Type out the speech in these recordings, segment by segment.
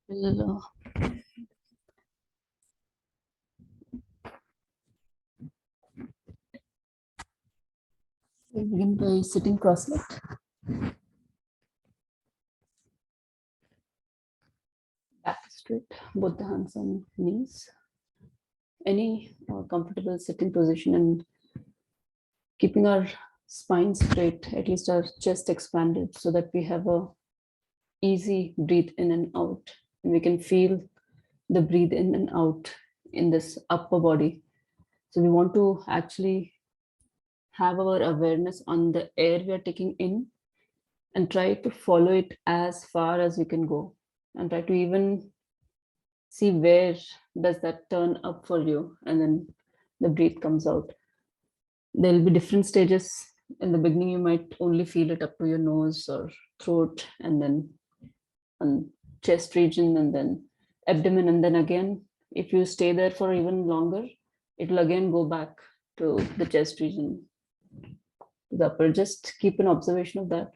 We'll begin by sitting cross-legged. Back straight, both the hands on knees. Any comfortable sitting position, and keeping our spine straight, at least our chest expanded, so that we have a easy breathe in and out. And we can feel the breathe in and out in this upper body. So we want to actually have our awareness on the air we are taking in and try to follow it as far as we can go, and try to even see where does that turn up for you, and then the breath comes out. There'll be different stages. In the beginning you might only feel it up to your nose or throat, and then on chest region, and then abdomen, and then again if you stay there for even longer, it will again go back to the chest region, to the upper. Just keep an observation of that.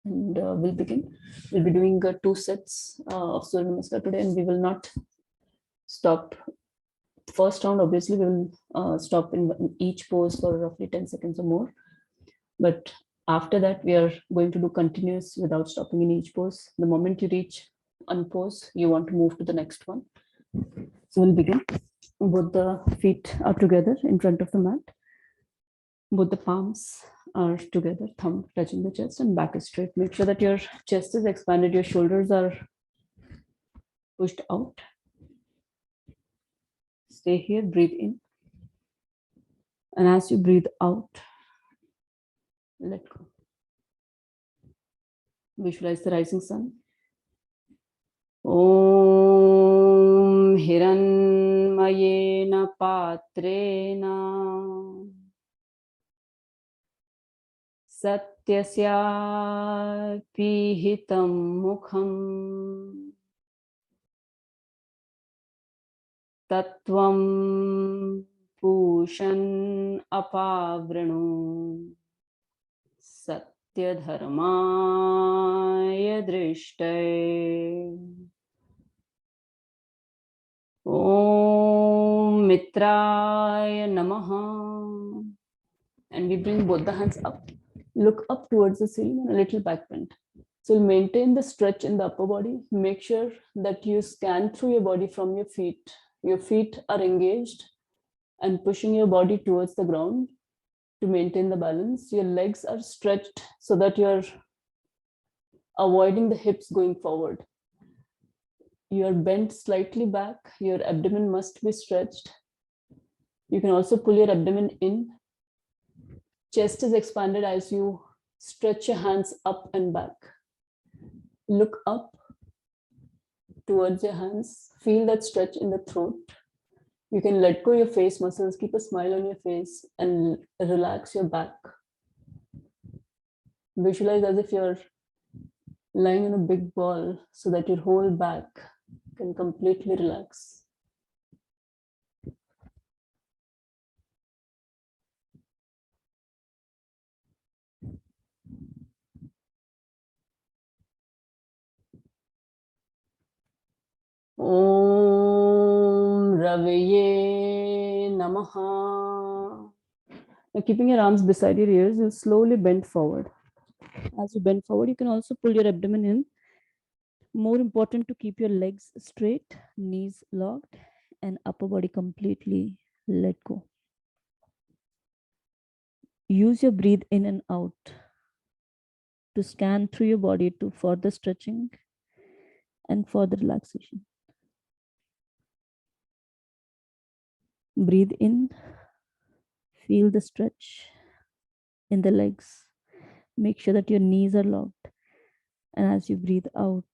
And we'll begin. We'll be doing 2 sets of Surya Namaskar today, and we will not stop. First round, obviously, we will stop in each pose for roughly 10 seconds or more. But after that, we are going to do continuous without stopping in each pose. The moment you reach one pose, you want to move to the next one. So we'll begin. Both the feet are together in front of the mat. Both the palms are together, thumb touching the chest, and back is straight. Make sure that your chest is expanded, your shoulders are pushed out. Stay here, breathe in. And as you breathe out, let go. Visualize the rising sun. Om Hiranmayena Patrena Satyasya Pihitam Mukham Tattvam Pushan Apavranu Satyadharmaya Drishtay. Om Mitraya Namaha. And we bring both the hands up. Look up towards the ceiling and a little back bend. So maintain the stretch in the upper body. Make sure that you scan through your body from your feet. Your feet are engaged and pushing your body towards the ground to maintain the balance. Your legs are stretched so that your avoiding the hips going forward. You are bent slightly back. Your abdomen must be stretched. You can also pull your abdomen in. Chest is expanded as you stretch your hands up and back. Look up towards your hands. Feel that stretch in the throat. You can let go your face muscles, keep a smile on your face, and relax your back. Visualize as if you're lying on a big ball so that your whole back can completely relax. Om Raveye Namaha. Now, keeping your arms beside your ears, you'll slowly bend forward. As you bend forward, you can also pull your abdomen in. More important to keep your legs straight, knees locked, and upper body completely let go. Use your breathe in and out to scan through your body to further stretching and further relaxation. Breathe in, feel the stretch in the legs. Make sure that your knees are locked. And as you breathe out,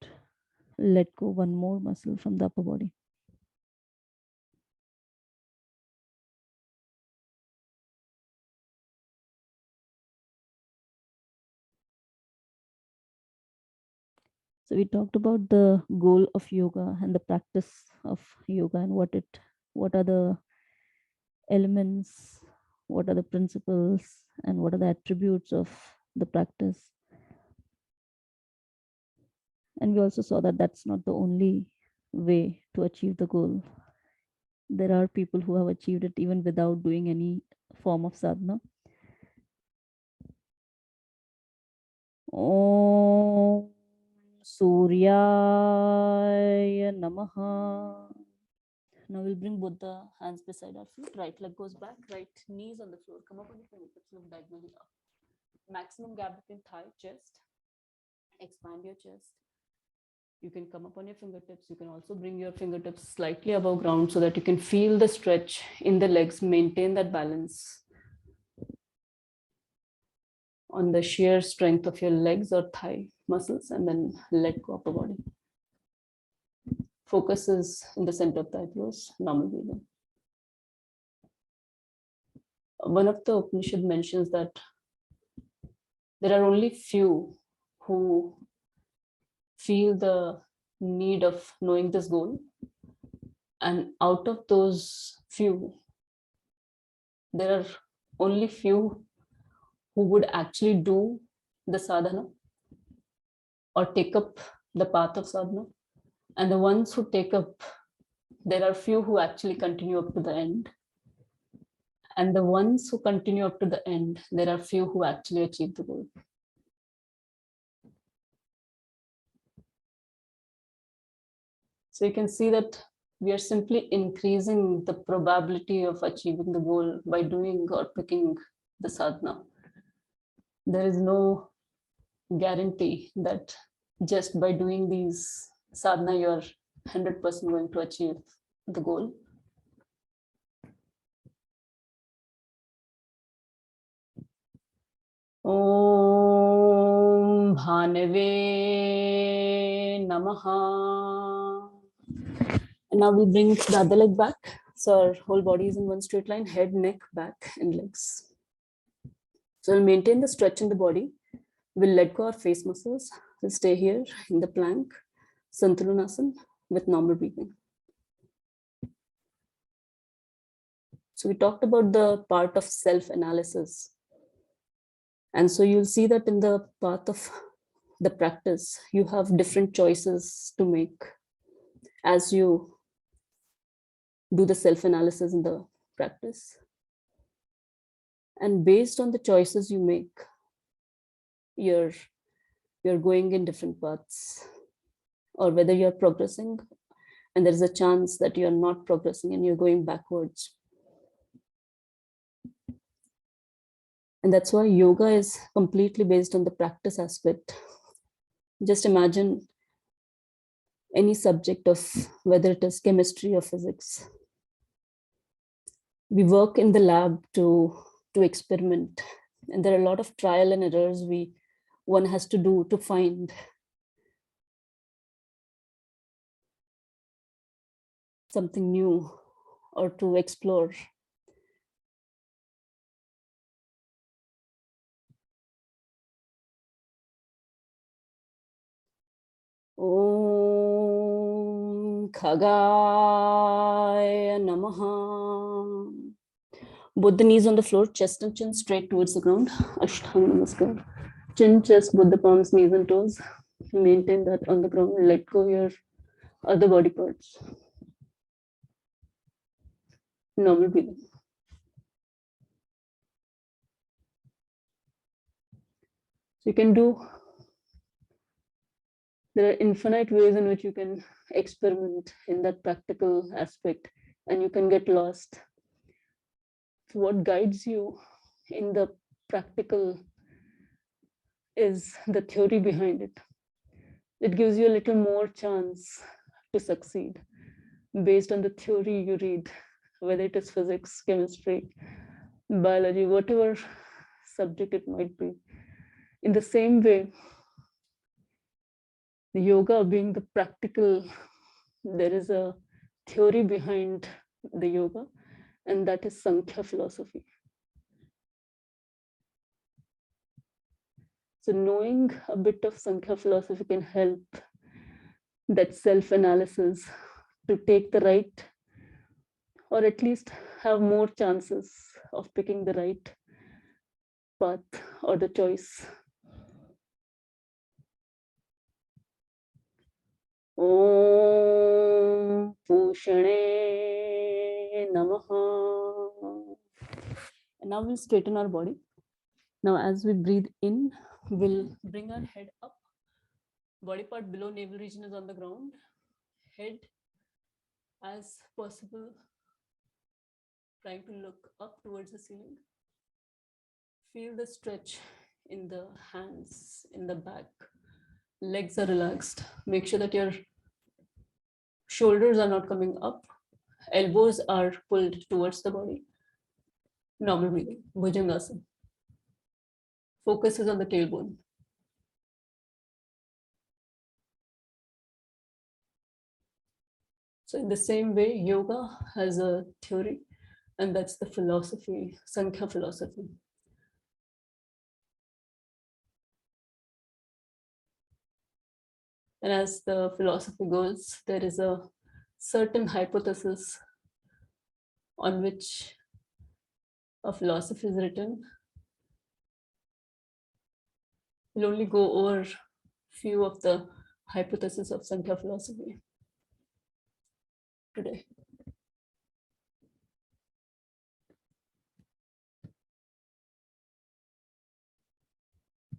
let go one more muscle from the upper body. So we talked about the goal of yoga and the practice of yoga and what are the elements, what are the principles, and what are the attributes of the practice. And we also saw that that's not the only way to achieve the goal. There are people who have achieved it even without doing any form of sadhana. Om Surya Namaskar. Now we'll bring both the hands beside our feet. Right leg goes back, right knees on the floor. Come up on your fingertips, look diagonally up. Maximum gap between thigh, chest. Expand your chest. You can come up on your fingertips. You can also bring your fingertips slightly above ground so that you can feel the stretch in the legs. Maintain that balance on the sheer strength of your legs or thigh muscles, and then let go upper body. Focus is in the center of the eyebrows, normal breathing. One of the Upanishad mentions that there are only few who feel the need of knowing this goal. And out of those few, there are only few who would actually do the sadhana or take up the path of sadhana. And the ones who take up, there are few who actually continue up to the end. And the ones who continue up to the end, there are few who actually achieve the goal. So you can see that we are simply increasing the probability of achieving the goal by doing or picking the sadhana. There is no guarantee that just by doing these sadhana, you're 100% going to achieve the goal. Om Bhanave Namaha. And now we bring the other leg back. So our whole body is in one straight line, head, neck, back, and legs. So we'll maintain the stretch in the body. We'll let go our face muscles. We'll stay here in the plank, Santulanasana, with normal breathing. So we talked about the part of self-analysis. And so you'll see that in the path of the practice, you have different choices to make as you do the self-analysis in the practice. And based on the choices you make, you're going in different paths, or whether you're progressing and there's a chance that you're not progressing and you're going backwards. And that's why yoga is completely based on the practice aspect. Just imagine any subject of whether it is chemistry or physics. We work in the lab to experiment, and there are a lot of trial and errors one has to do to find something new or to explore. Om Khagaya Namaha. Both the knees on the floor, chest and chin straight towards the ground. Ashtanga Namaskar. Chin, chest, both the palms, knees and toes. Maintain that on the ground. Let go your other body parts. Normal breathing. So you can do, there are infinite ways in which you can experiment in that practical aspect, and you can get lost. So what guides you in the practical is the theory behind it. It gives you a little more chance to succeed based on the theory you read, whether it is physics, chemistry, biology, whatever subject it might be. In the same way, the yoga being the practical, there is a theory behind the yoga, and that is Sankhya philosophy. So knowing a bit of Sankhya philosophy can help that self-analysis to take the right, or at least have more chances of picking the right path or the choice. Om Pushane Namaha. And now we'll straighten our body. Now, as we breathe in, we'll bring our head up. Body part below navel region is on the ground. Head as possible, trying to look up towards the ceiling. Feel the stretch in the hands, in the back. Legs are relaxed. Make sure that your shoulders are not coming up. Elbows are pulled towards the body. Normal breathing. Bhujangasana. Focus is on the tailbone. So in the same way, yoga has a theory, and that's the philosophy, Sankhya philosophy. And as the philosophy goes, there is a certain hypothesis on which a philosophy is written. We'll only go over few of the hypotheses of Sankhya philosophy today.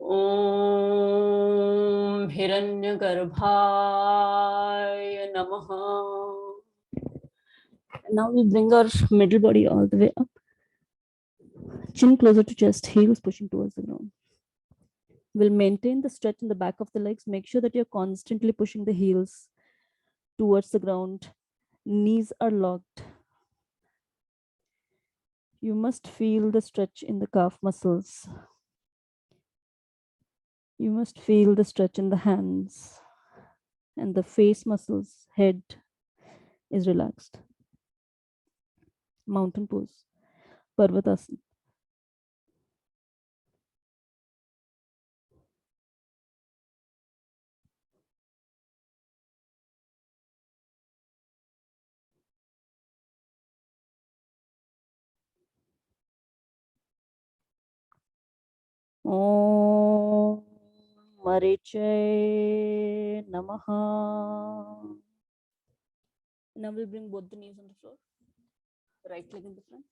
Om Hiranyagarbhaya Namaha. Now we bring our middle body all the way up. Chin closer to chest, heels pushing towards the ground. We'll maintain the stretch in the back of the legs. Make sure that you're constantly pushing the heels towards the ground. Knees are locked. You must feel the stretch in the calf muscles. You must feel the stretch in the hands and the face muscles. Head is relaxed. Mountain pose, Parvatasana. Om Mariche Namaha. Now we'll bring both the knees on the floor. Right leg in the front.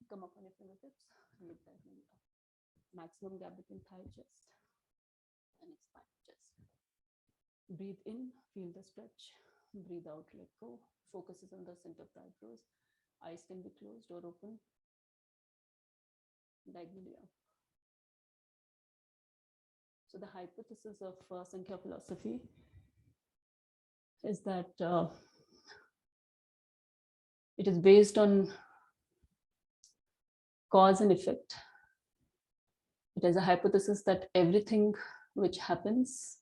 Come up on your fingertips. Look diagonally up. Maximum gap between thigh, chest, and expand chest. Breathe in, feel the stretch. Breathe out, let go. Focus is on the center of the eyebrows. Eyes can be closed or open. Diagonally up. So the hypothesis of Sankhya philosophy is that it is based on cause and effect. It is a hypothesis that everything which happens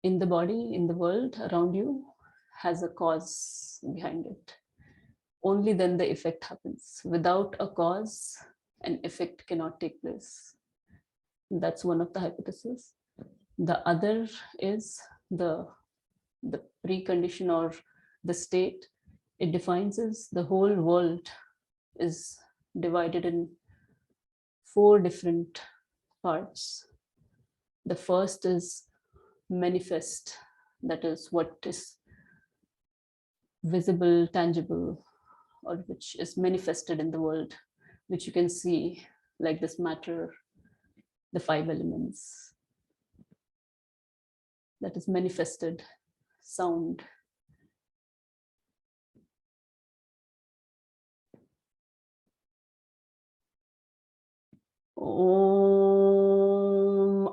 in the body, in the world around you, has a cause behind it. Only then the effect happens. Without a cause, an effect cannot take place. That's one of the hypotheses. The other is the precondition or the state. It defines as the whole world is divided in 4 different parts. The first is manifest, that is what is visible, tangible, or which is manifested in the world, which you can see, like this matter, the 5 elements. That is manifested. Sound. Om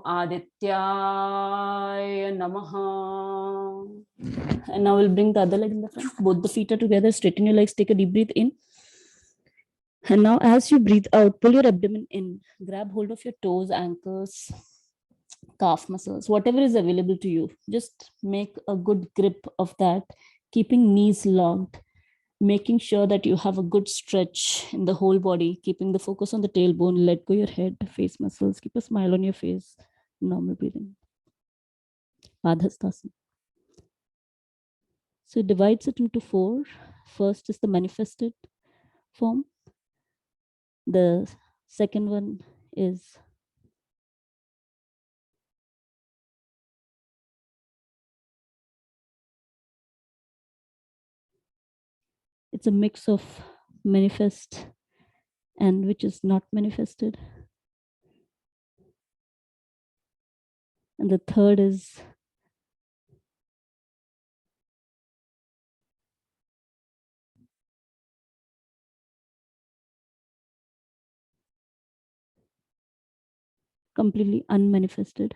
Adityaya Namaha. And now we'll bring the other leg in the front. Both the feet are together. Straighten your legs. Take a deep breath in. And now as you breathe out, pull your abdomen in. Grab hold of your toes, ankles, calf muscles, whatever is available to you. Just make a good grip of that, keeping knees locked, making sure that you have a good stretch in the whole body, keeping the focus on the tailbone. Let go your head, face muscles. Keep a smile on your face. Normal breathing. Adhastasana. So it divides it into 4. First is the manifested form. The second one is it's a mix of manifest and which is not manifested. And the third is completely unmanifested.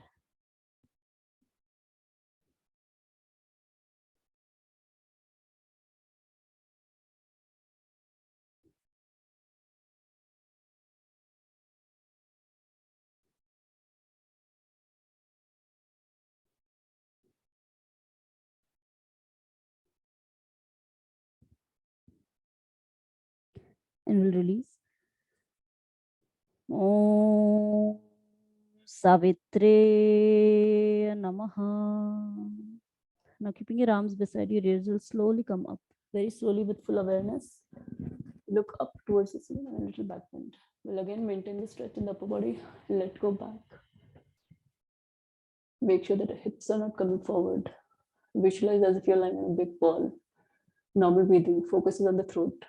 And we'll release. Om Savitre Namaha. Now keeping your arms beside your ears, will slowly come up, very slowly with full awareness. Look up towards the ceiling and a little back bend. We'll again maintain the stretch in the upper body. Let go back. Make sure that the hips are not coming forward. Visualize as if you're lying on a big ball. Normal breathing focuses on the throat.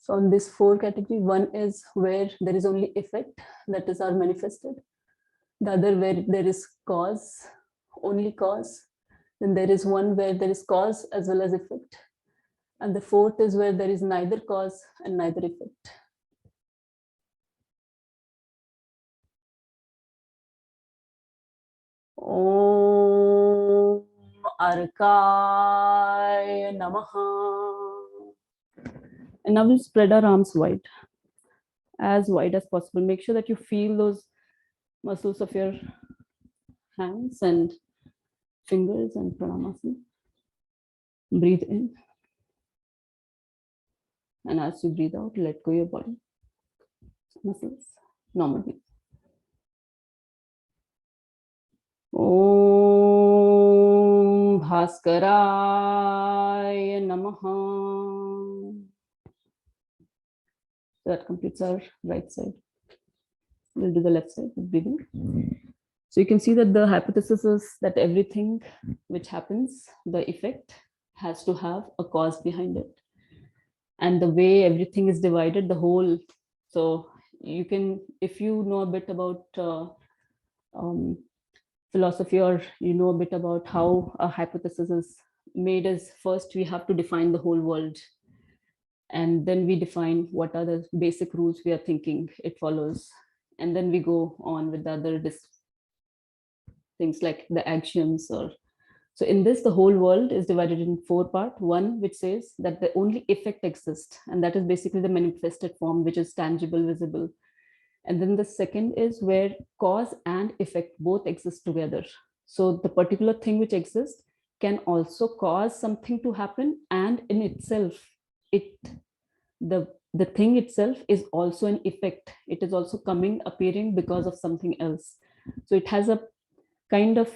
So on this 4 category, one is where there is only effect, that is our manifested. The other where there is cause, only cause. Then there is one where there is cause as well as effect. And the 4th is where there is neither cause and neither effect. Om Arkaya Namaha. And now we'll spread our arms wide as possible. Make sure that you feel those muscles of your hands and fingers and pranamasana. Breathe in. And as you breathe out, let go your body. Muscles. Normal breathe. Om Bhaskaraya Namaha. So that completes our right side. We'll do the left side with breathing. So you can see that the hypothesis is that everything which happens, the effect has to have a cause behind it. And the way everything is divided, the whole, so you can, if you know a bit about um, philosophy, or you know a bit about how a hypothesis is made, is first we have to define the whole world, and then we define what are the basic rules we are thinking it follows, and then we go on with the other things like the axioms. Or so in this, the whole world is divided in four parts. One which says that the only effect exists, and that is basically the manifested form, which is tangible, visible. And then the second is where cause and effect both exist together. So the particular thing which exists can also cause something to happen, and in itself, it the thing itself is also an effect. It is also coming, appearing because of something else. So it has a kind of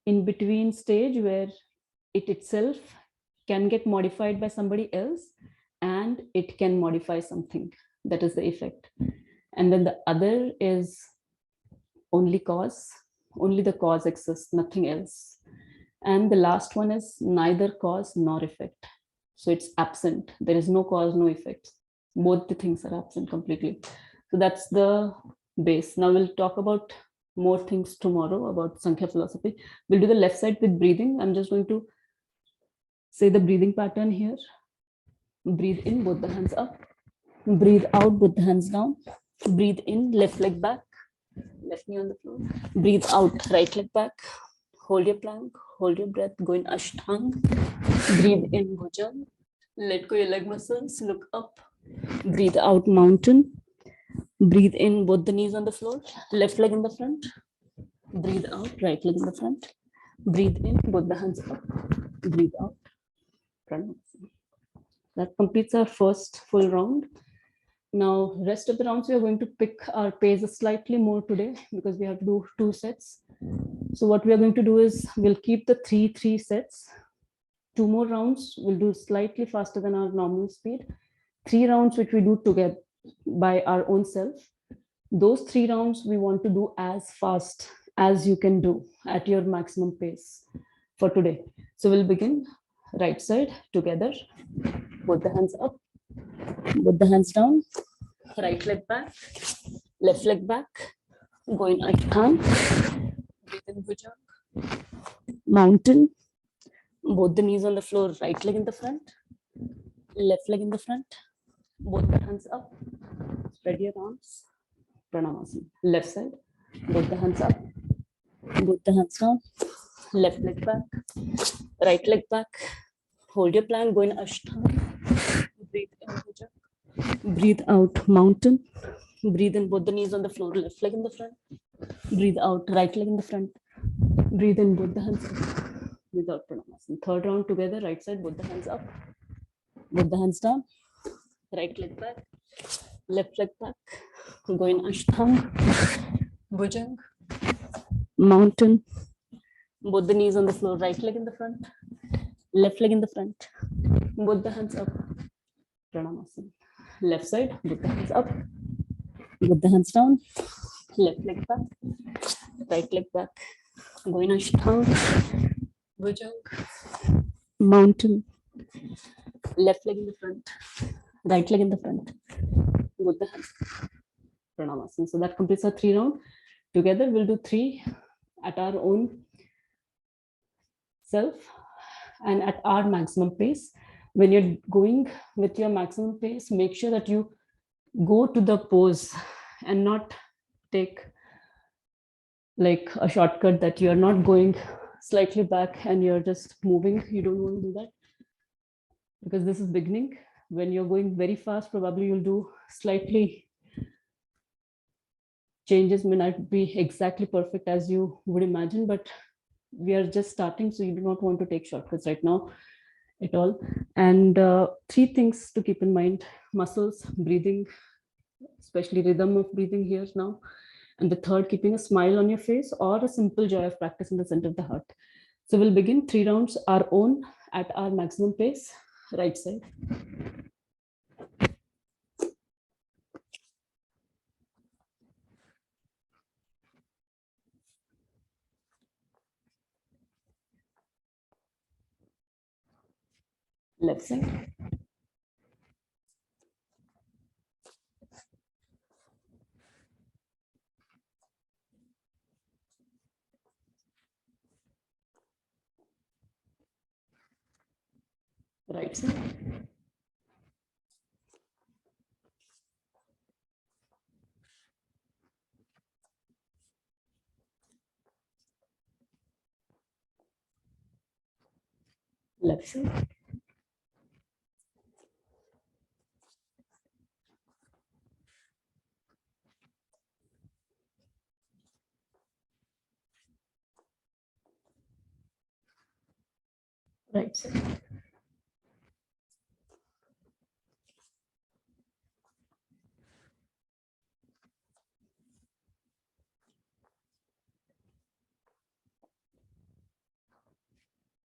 in between stage where it itself can get modified by somebody else, and it can modify something. That is the effect. And then the other is only cause. Only the cause exists, nothing else. And the last one is neither cause nor effect. So it's absent. There is no cause, no effect. Both the things are absent completely. So that's the base. Now we'll talk about more things tomorrow about Sankhya philosophy. We'll do the left side with breathing. I'm just going to say the breathing pattern here. Breathe in, both the hands up. Breathe out, both the hands down. Breathe in, left leg back, left knee on the floor. Breathe out, right leg back. Hold your plank, hold your breath, go in Ashtang. Breathe in, Bhujang. Let go your leg muscles, look up. Breathe out, mountain. Breathe in, both the knees on the floor, left leg in the front. Breathe out, right leg in the front. Breathe in, both the hands up. Breathe out. Pranayama. That completes our first full round. Now, rest of the rounds, we are going to pick our pace slightly more today because we have to do 2 sets. So what we are going to do is we'll keep the 3 sets. 2 more rounds, we'll do slightly faster than our normal speed. 3 rounds, which we do together by our own self. Those 3 rounds we want to do as fast as you can do at your maximum pace for today. So we'll begin right side together. Put the hands up, put the hands down, right leg back, left leg back, go in Ashtang, breathe in Bhujang, mountain, both the knees on the floor, right leg in the front, left leg in the front, both the hands up, spread your arms, Pranamasana. Left side, both the hands up, both the hands down, left leg back, right leg back, hold your plank, go in Ashtanga, breathe in Bhujang, breathe out, mountain, breathe in, both the knees on the floor, left leg in the front, breathe out, right leg in the front, breathe in, both the hands up, without Pranamasana. Third round together, right side, both the hands up, both the hands down, right leg back, left leg back, go in Ashtanga, Bhujang, mountain, both the knees on the floor, right leg in the front, left leg in the front, both the hands up, Pranamasana. Left side, both the hands up, both the hands down, left leg back, right leg back, go in Ashtanga, Bhujang, mountain, left leg in the front, right leg in the front, both the hands, Pranamasana. So that completes our 3 rounds. Together we'll do 3 at our own self and at our maximum pace. When you're going with your maximum pace, make sure that you go to the pose and not take like a shortcut, that you're not going slightly back and you're just moving. You don't want to do that because this is beginning. When you're going very fast, probably you'll do slightly changes, may not be exactly perfect as you would imagine, but we are just starting, so you do not want to take shortcuts right now at all. And 3 things to keep in mind: muscles, breathing, especially rhythm of breathing here now. And the third, keeping a smile on your face or a simple joy of practice in the center of the heart. So we'll begin 3 rounds our own at our maximum pace. Right side. left side, right side, left side, right side,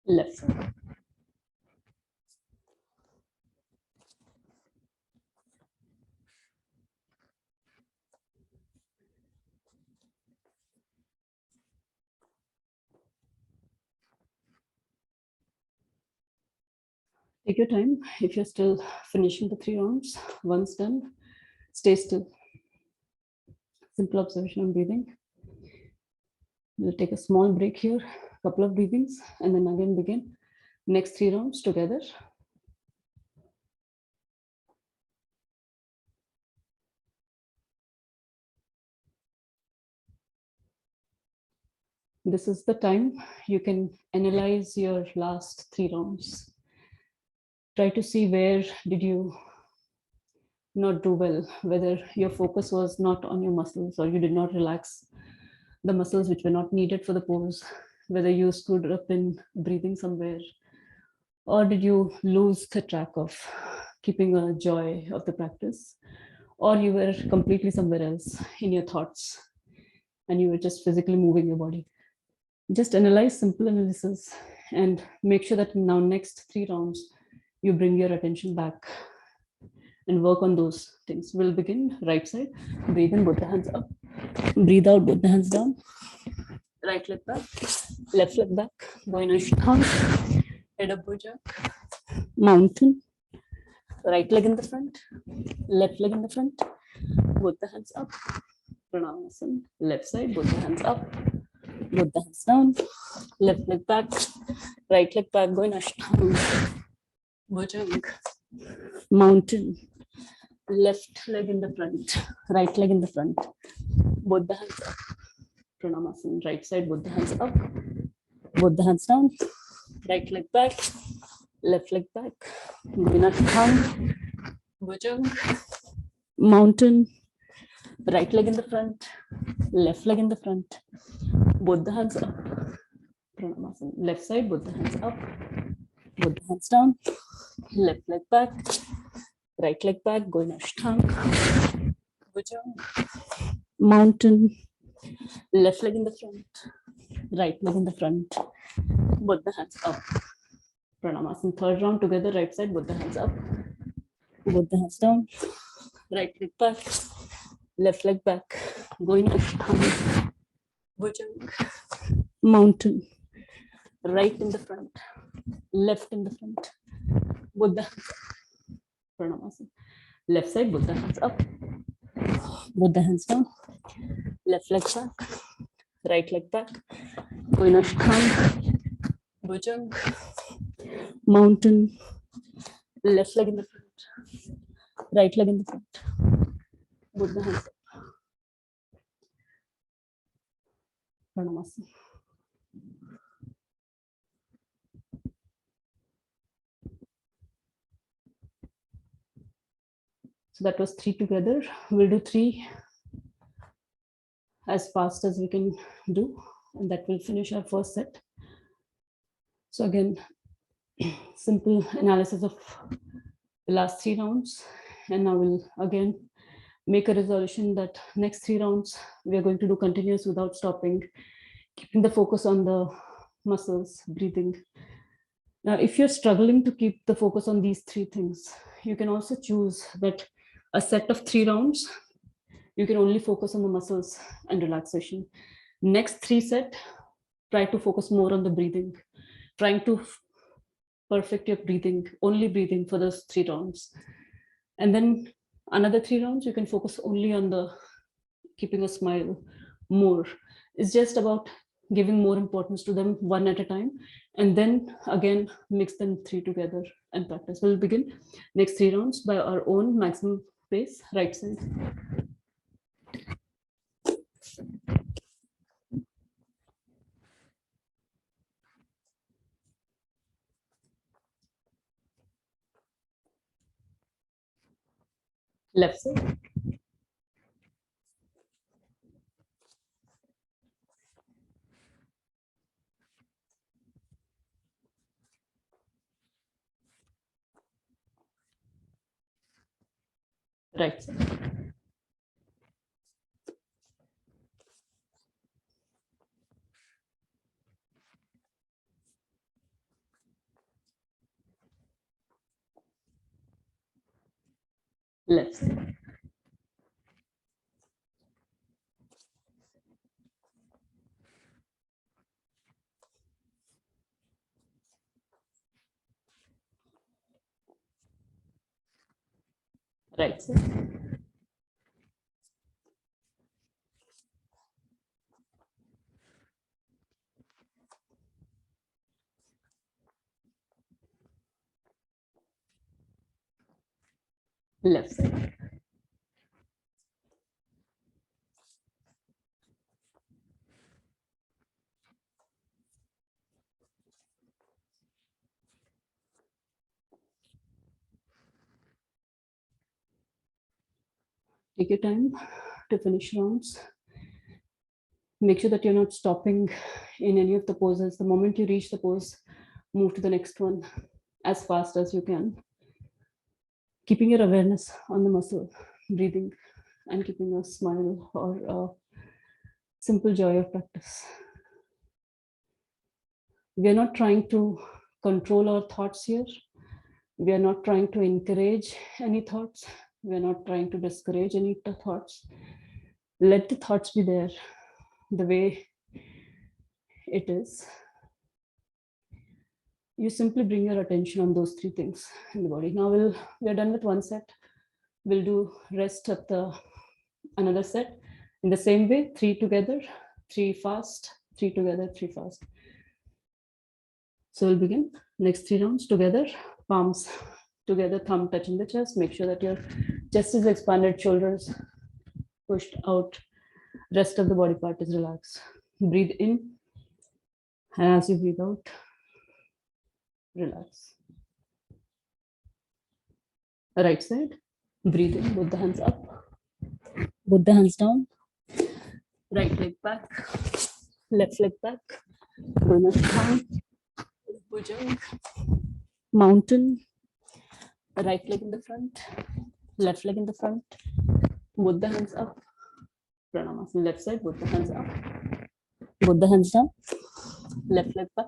left side, take your time. If you're still finishing the 3 rounds, once done, stay still. Simple observation on breathing. We'll take a small break here, couple of breathings, and then again begin next 3 rounds together. This is the time you can analyze your last 3 rounds. Try to see where did you not do well, whether your focus was not on your muscles or you did not relax the muscles which were not needed for the pose, whether you screwed up in breathing somewhere, or did you lose the track of keeping a joy of the practice, or you were completely somewhere else in your thoughts and you were just physically moving your body. Just analyze, simple analysis, and make sure that now next 3 rounds you bring your attention back and work on those things. We'll begin right side. Breathe in, both the hands up. Breathe out, both the hands down. Right leg back, left leg back. Going Ashtanga, head up, bhujang, mountain. Right leg in the front, left leg in the front. Both the hands up. Pranayama. Left side, both the hands up. Both the hands down. Left leg back, right leg back. Going Ashtanga, bhujang, mountain. Left leg in the front, right leg in the front. Both the hands up. Pranayama. Right side, both the hands up. Both the hands down. Right leg back, left leg back. Ashtanga, bhujang, mountain. Right leg in the front, left leg in the front. Both the hands up. Pranayama. Left side, both the hands up. Both the hands down. Left leg back, right leg back. Going Ashtanga, bhujang, mountain. Left leg in the front, right leg in the front. Both the hands up. Pranayama. Third round together, right side, both the hands up. Both the hands down. Right leg back, left leg back. Going Ashtanga, bhujang, mountain. Right in the front, left in the front. Both the hands up. Pranayama. Left side, both the hands up. Both the hands down. Left leg back, right leg back. Going Ashtanga, bhujang, mountain. Left leg in the front, right leg in the front. Both the hands up. Pranayama. So that was 3 together. We'll do 3 as fast as we can do, and that will finish our first set. So again, simple analysis of the last 3 rounds, and now we'll again make a resolution that next 3 rounds we are going to do continuous without stopping, keeping the focus on the muscles, breathing. Now, if you're struggling to keep the focus on these 3 things, you can also choose that a set of 3 rounds, you can only focus on the muscles and relaxation. Next 3 set, try to focus more on the breathing, trying to perfect your breathing, only breathing for those 3 rounds. And then another 3 rounds, you can focus only on the keeping a smile more. It's just about giving more importance to them one at a time. And then again, mix them 3 together and practice. We'll begin next 3 rounds by our own maximum pace, right side. Left side. Right side. Left side. Right side. Left side. Take your time to finish rounds. Make sure that you're not stopping in any of the poses. The moment you reach the pose, move to the next one as fast as you can. Keeping your awareness on the muscle, breathing, and keeping a smile or a simple joy of practice. We are not trying to control our thoughts here. We are not trying to encourage any thoughts. We are not trying to discourage any thoughts. Let the thoughts be there the way it is. You simply bring your attention on those 3 things in the body. Now we're done with one set. We'll do rest of the another set in the same way, 3 together, 3 fast, 3 together, 3 fast. So we'll begin next 3 rounds together, palms together, thumb touching the chest. Make sure that your chest is expanded, shoulders pushed out, rest of the body part is relaxed. Breathe in, and as you breathe out, relax. Right side, breathe in, both the hands up, both the hands down, right leg back, left leg back, bhujang, mountain, right leg in the front, left leg in the front, both the hands up, Pranamasana, left side, both the hands up, both the hands down, left leg back,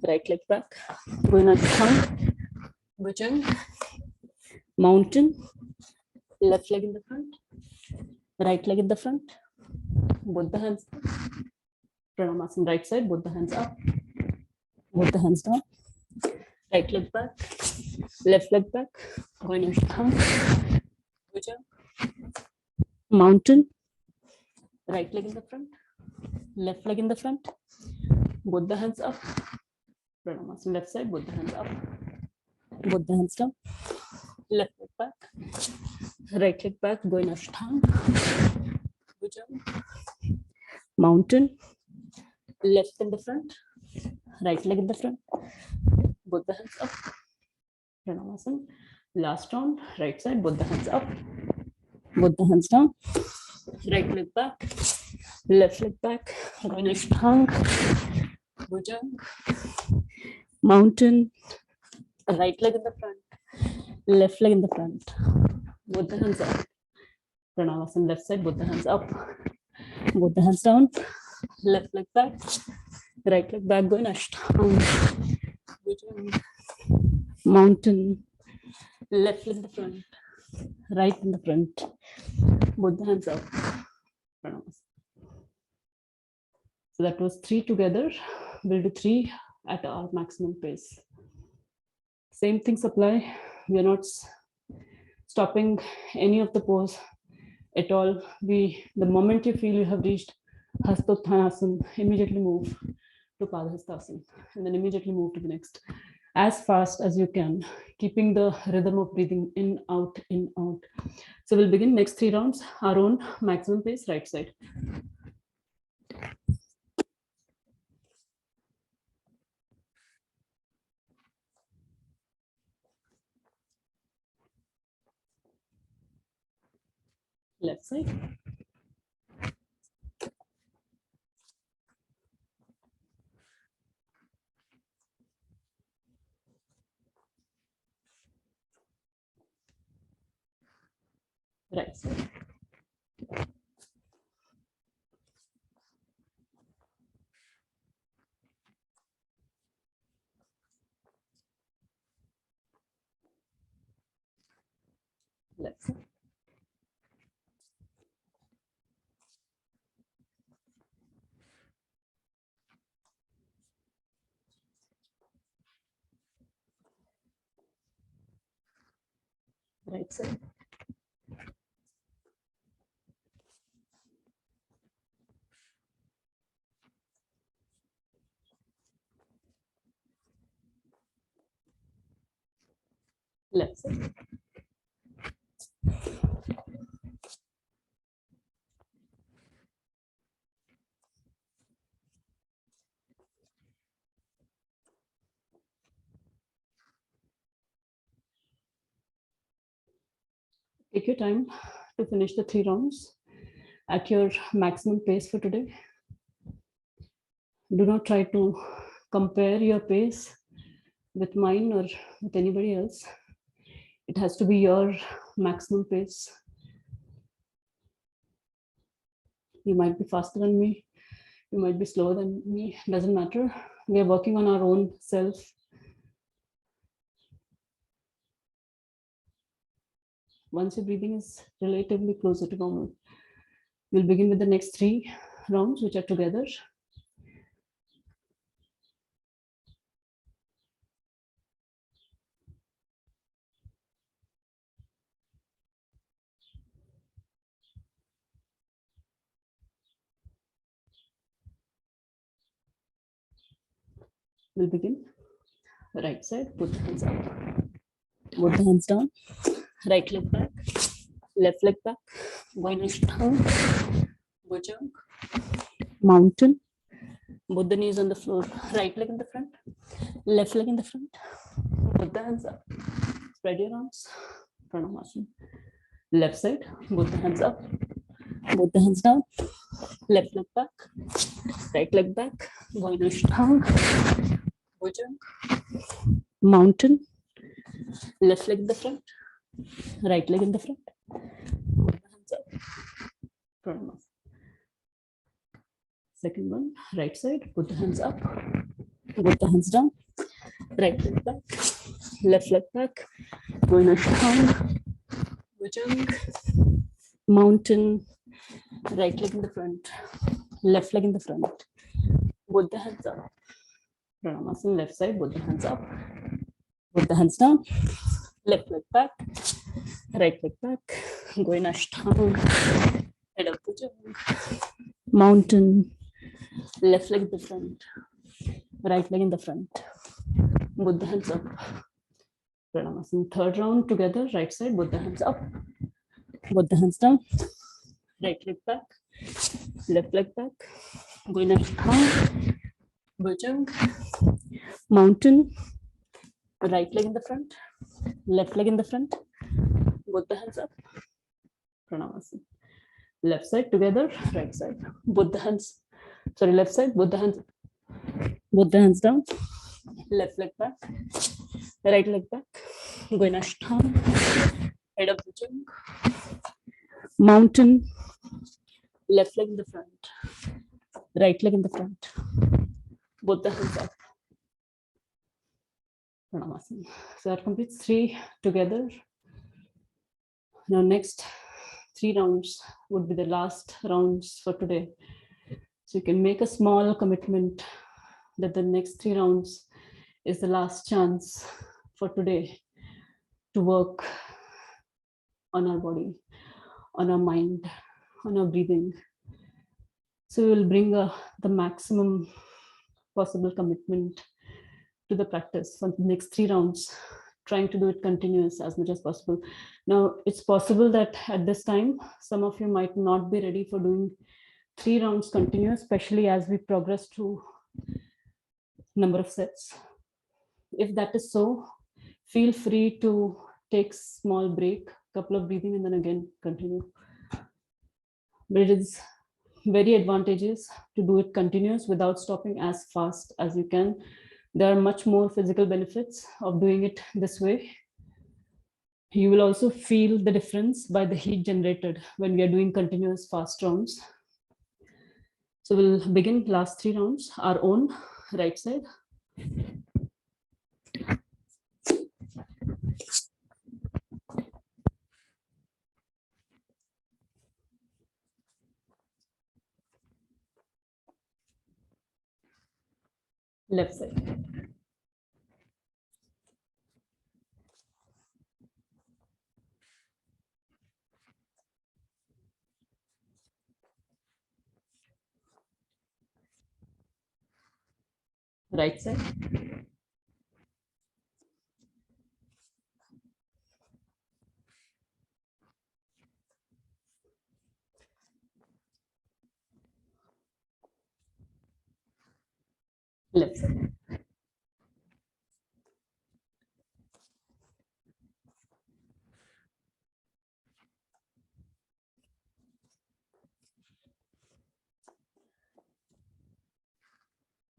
right leg back, bhujang, mountain, left leg in the front, right leg in the front, both the hands up, Pranamasana, right side, both the hands up, both the hands down, right leg back, left leg back, bhujang, mountain, right leg in the front, left leg in the front, both the hands up, Pranamasana, left side, both the hands up, both the hands down, left leg back, right leg back, going Ashtanga, bhujang, mountain, left in the front, right leg in the front, both the hands up, Pranamasana. Last round, right side, both the hands up, both the hands down, right leg back, left leg back, going Ashtanga, bhujang, mountain, right leg in the front, left leg in the front, both the hands up, Pranavasana, left side, both the hands up, both the hands down, left leg back, right leg back, going Ashtanga, bhujang, mountain, left leg in the front, right in the front, both the hands up, Pranavasana. So that was 3 together. We'll do 3 at our maximum pace. Same things apply. We are not stopping any of the pose at all. The moment you feel you have reached Hastottanasana, immediately move to Padhastasana and then immediately move to the next as fast as you can, keeping the rhythm of breathing in, out, in, out. So we'll begin next 3 rounds, our own maximum pace, right side. Left side. Right side. Left side. Right side. Left side. Take your time to finish the 3 rounds at your maximum pace for today. Do not try to compare your pace with mine or with anybody else. It has to be your maximum pace. You might be faster than me, you might be slower than me, doesn't matter. We are working on our own self. Once your breathing is relatively closer to normal, we'll begin with the next 3 rounds, which are together. We'll begin. Right side, put the hands up. Put the hands down. Right leg back. Left leg back. Going down. Bhujang. Mountain. Both the knees on the floor. Right leg in the front. Left leg in the front. Put the hands up. Spread your arms. Pranamasana. Left side. Both the hands up. Both the hands down. Left leg back. Right leg back. Going down. Bhujang. Mountain. Left leg in the front. Right leg in the front. Hands up. Pranama. Second one, right side. Put the hands up. Put the hands down. Right leg back. Left leg back. Going down. Bhujang. Mountain. Right leg in the front. Left leg in the front. Put the hands up. Pranamasana. Left side. Put the hands up. Put the hands down. Left leg back. Right leg back. Going ashtanga. Head up Bhujang. Mountain. Left leg in the front. Right leg in the front. Put the hands up. Pranamasana. Third round together. Right side. Put the hands up. Put the hands down. Right leg back. Left leg back. Going ashtanga. Bhujang. Mountain. Right leg in the front. Left leg in the front. Put the hands up. Pranamasana. Left side together. Right side. Both the hands. Sorry, left side. Both the hands. Both the hands down. Left leg back. Right leg back. Going ashtanga. Head up Bhujang. Mountain. Left leg in the front. Right leg in the front. Both the hands up. Pranamasana. So that completes 3 together. Now next 3 rounds would be the last rounds for today. So you can make a small commitment that the next 3 rounds is the last chance for today to work on our body, on our mind, on our breathing. So we will bring the maximum possible commitment to the practice for the next 3 rounds, trying to do it continuous as much as possible. Now, it's possible that at this time, some of you might not be ready for doing 3 rounds continuous, especially as we progress through number of sets. If that is so, feel free to take small break, couple of breathing, and then again continue. But it is very advantageous to do it continuous without stopping as fast as you can. There are much more physical benefits of doing it this way. You will also feel the difference by the heat generated when we are doing continuous fast rounds. So we'll begin last 3 rounds, our own right side. Left side. Right side. Left side.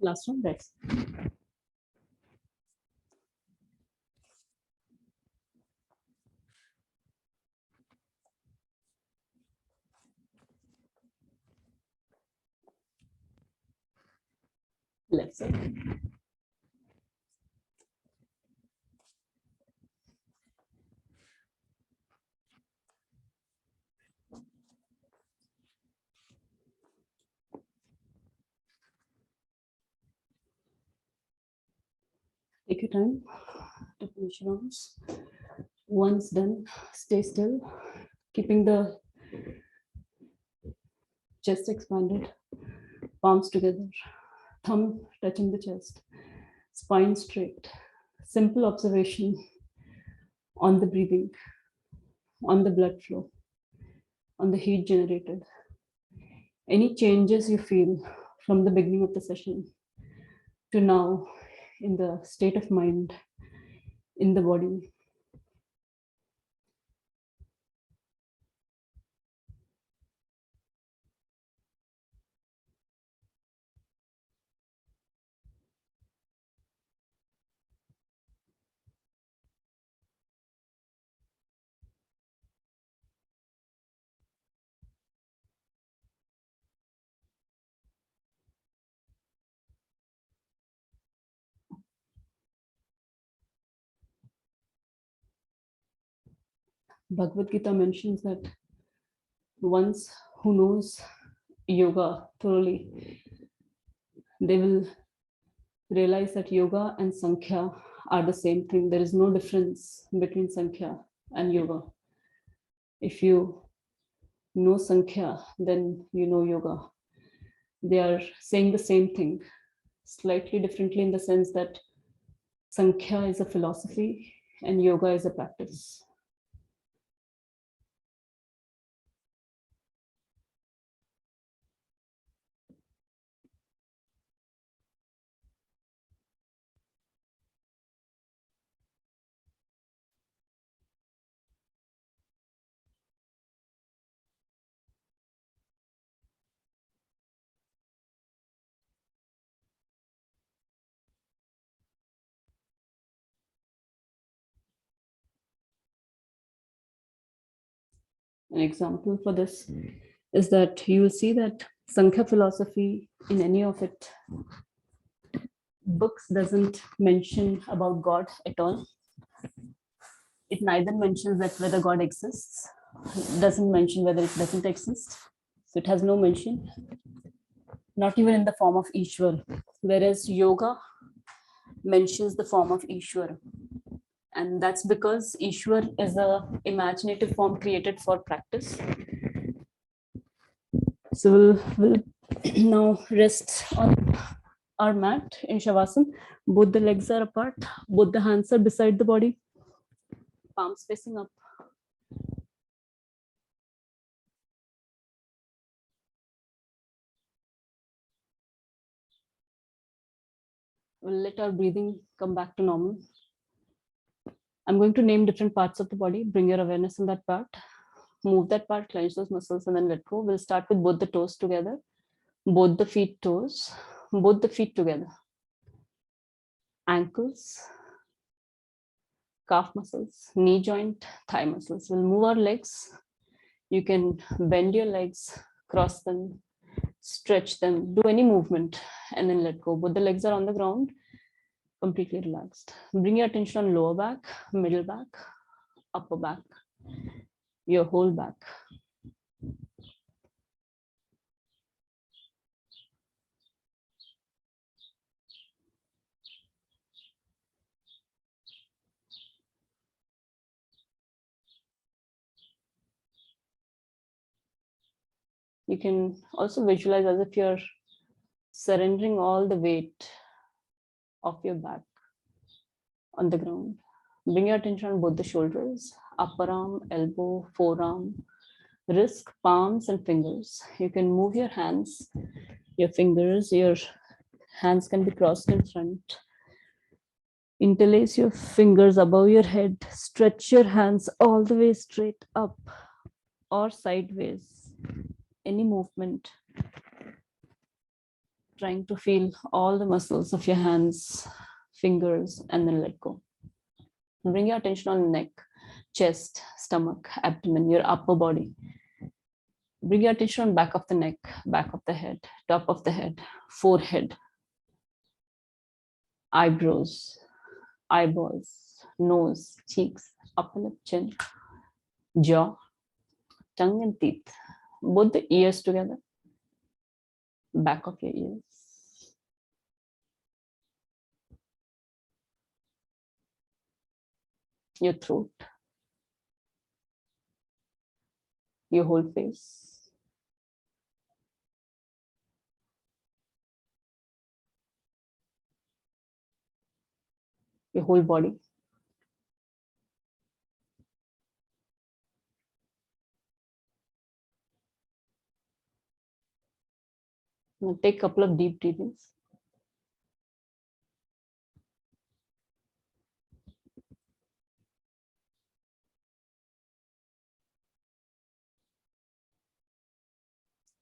Last one, right side. Left side. Take your time to finish rounds. Once done, stay still, keeping the chest expanded, palms together, thumb touching the chest, spine straight. Simple observation on the breathing, on the blood flow, on the heat generated. Any changes you feel from the beginning of the session to now in the state of mind, in the body. Bhagavad Gita mentions that once who knows yoga thoroughly, they will realize that yoga and Sankhya are the same thing. There is no difference between Sankhya and yoga. If you know Sankhya, then you know yoga. They are saying the same thing, slightly differently in the sense that Sankhya is a philosophy and yoga is a practice. An example for this is that you will see that Sankhya philosophy in any of it books doesn't mention about God at all. It neither mentions that whether God exists, doesn't mention whether it doesn't exist. So it has no mention, not even in the form of Ishwar. Whereas yoga mentions the form of Ishwar. And that's because Ishwar is a imaginative form created for practice. So we'll now rest on our mat in Shavasana. Both the legs are apart, both the hands are beside the body, palms facing up. We'll let our breathing come back to normal. I'm going to name different parts of the body. Bring your awareness in that part. Move that part, clench those muscles, and then let go. We'll start with both the toes together, both the feet toes, both the feet together. Ankles, calf muscles, knee joint, thigh muscles. We'll move our legs. You can bend your legs, cross them, stretch them, do any movement, and then let go. Both the legs are on the ground, completely relaxed. Bring your attention on lower back, middle back, upper back, your whole back. You can also visualize as if you're surrendering all the weight of your back on the ground. Bring your attention on both the shoulders, upper arm, elbow, forearm, wrist, palms, and fingers. You can move your hands, your fingers, your hands can be crossed in front. Interlace your fingers above your head. Stretch your hands all the way straight up or sideways. Any movement. Trying to feel all the muscles of your hands, fingers, and then let go. Bring your attention on neck, chest, stomach, abdomen, your upper body. Bring your attention on back of the neck, back of the head, top of the head, forehead, eyebrows, eyeballs, nose, cheeks, upper lip, chin, jaw, tongue, and teeth. Both the ears together, back of your ears. Your throat, your whole face, your whole body. Now take a couple of deep breathings.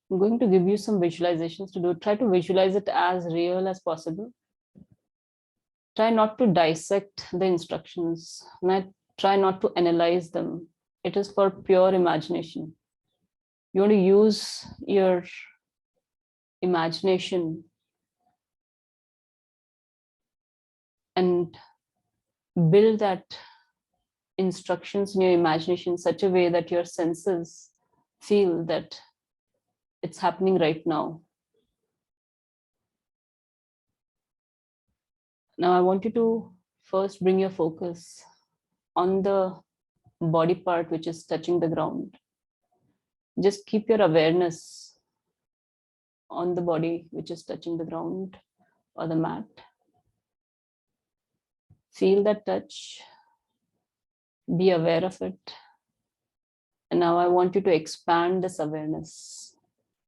I'm going to give you some visualizations to do. Try to visualize it as real as possible. Try not to dissect the instructions. Try not to analyze them. It is for pure imagination. You want to use your imagination and build that instructions in your imagination in such a way that your senses feel that it's happening right now. Now I want you to first bring your focus on the body part which is touching the ground. Just keep your awareness on the body which is touching the ground or the mat. Feel that touch. Be aware of it. And now I want you to expand this awareness.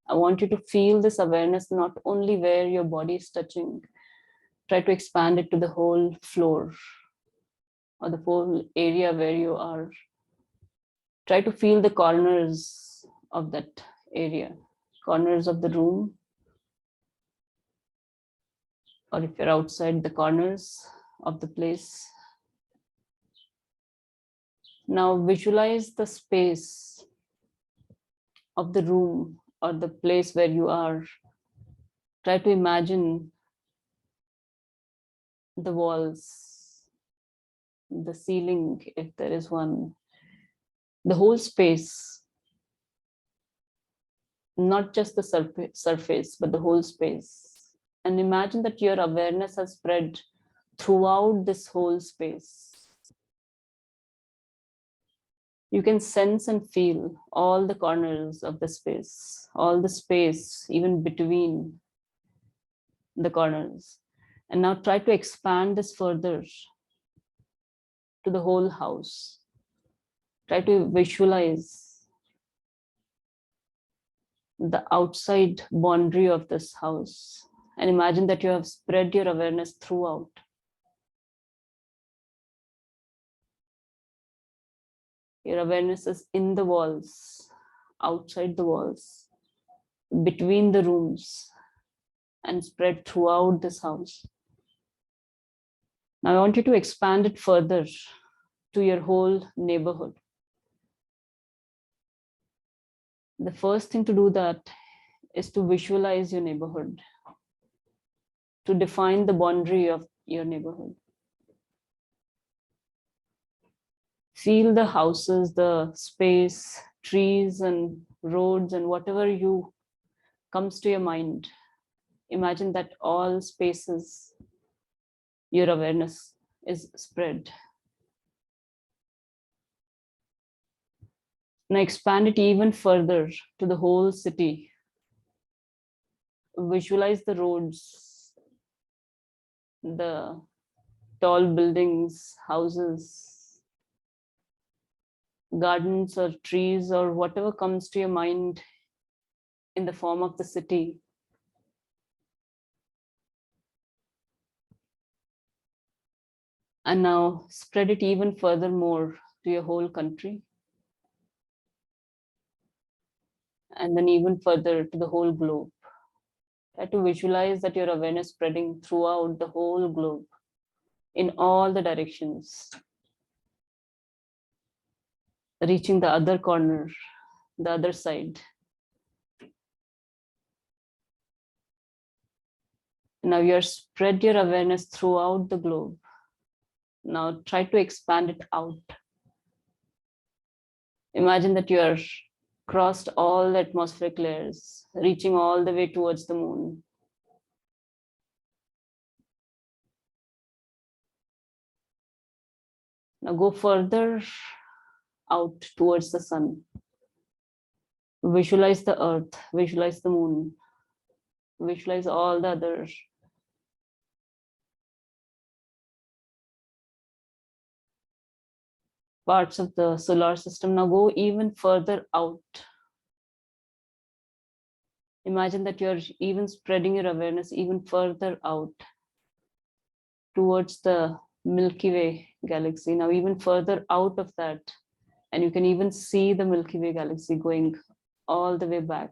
I want you to feel this awareness not only where your body is touching. Try to expand it to the whole floor or the whole area where you are. Try to feel the corners of that area, corners of the room, or if you're outside, the corners of the place. Now visualize the space of the room or the place where you are. Try to imagine the walls, the ceiling, if there is one, the whole space, not just the surface, but the whole space. And imagine that your awareness has spread throughout this whole space. You can sense and feel all the corners of the space, all the space, even between the corners. And now try to expand this further to the whole house. Try to visualize the outside boundary of this house and imagine that you have spread your awareness throughout. Your awareness is in the walls, outside the walls, between the rooms, and spread throughout this house. Now I want you to expand it further to your whole neighborhood. The first thing to do that is to visualize your neighborhood, to define the boundary of your neighborhood. Feel the houses, the space, trees and roads and whatever you comes to your mind. Imagine that all spaces, your awareness is spread. Now expand it even further to the whole city. Visualize the roads, the tall buildings, houses, gardens or trees or whatever comes to your mind in the form of the city. And now spread it even furthermore to your whole country. And then even further to the whole globe. Try to visualize that your awareness spreading throughout the whole globe in all the directions, reaching the other corner, the other side. Now you're spread your awareness throughout the globe. Now try to expand it out. Imagine that you are crossed all the atmospheric layers, reaching all the way towards the moon. Now go further out towards the sun. Visualize the earth, visualize the moon, visualize all the other parts of the solar system. Now go even further out. Imagine that you're even spreading your awareness even further out towards the Milky Way galaxy. Now even further out of that, and you can even see the Milky Way galaxy going all the way back.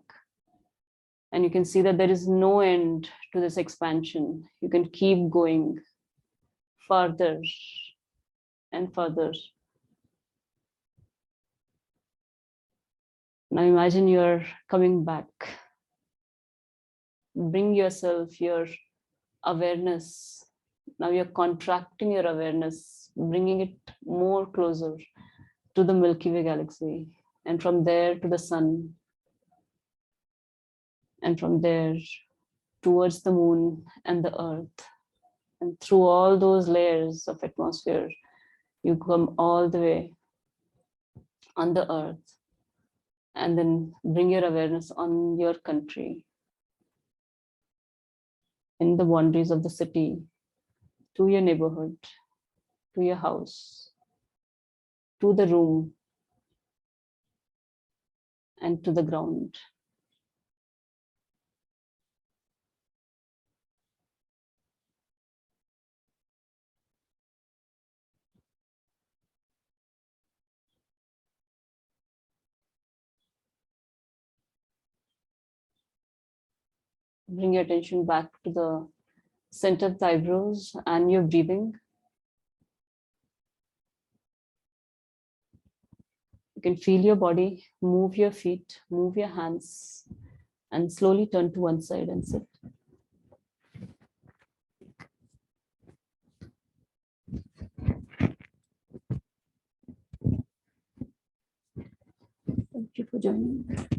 And you can see that there is no end to this expansion. You can keep going farther and further. Now imagine you're coming back. Bring yourself, your awareness. Now you're contracting your awareness, bringing it more closer to the Milky Way galaxy, and from there to the sun, and from there towards the moon and the earth. And through all those layers of atmosphere, you come all the way on the earth, and then bring your awareness on your country, in the boundaries of the city, to your neighborhood, to your house, to the room, and to the ground. Bring your attention back to the center of the eyebrows and your breathing. You can feel your body, move your feet, move your hands, and slowly turn to one side and sit. Thank you for joining.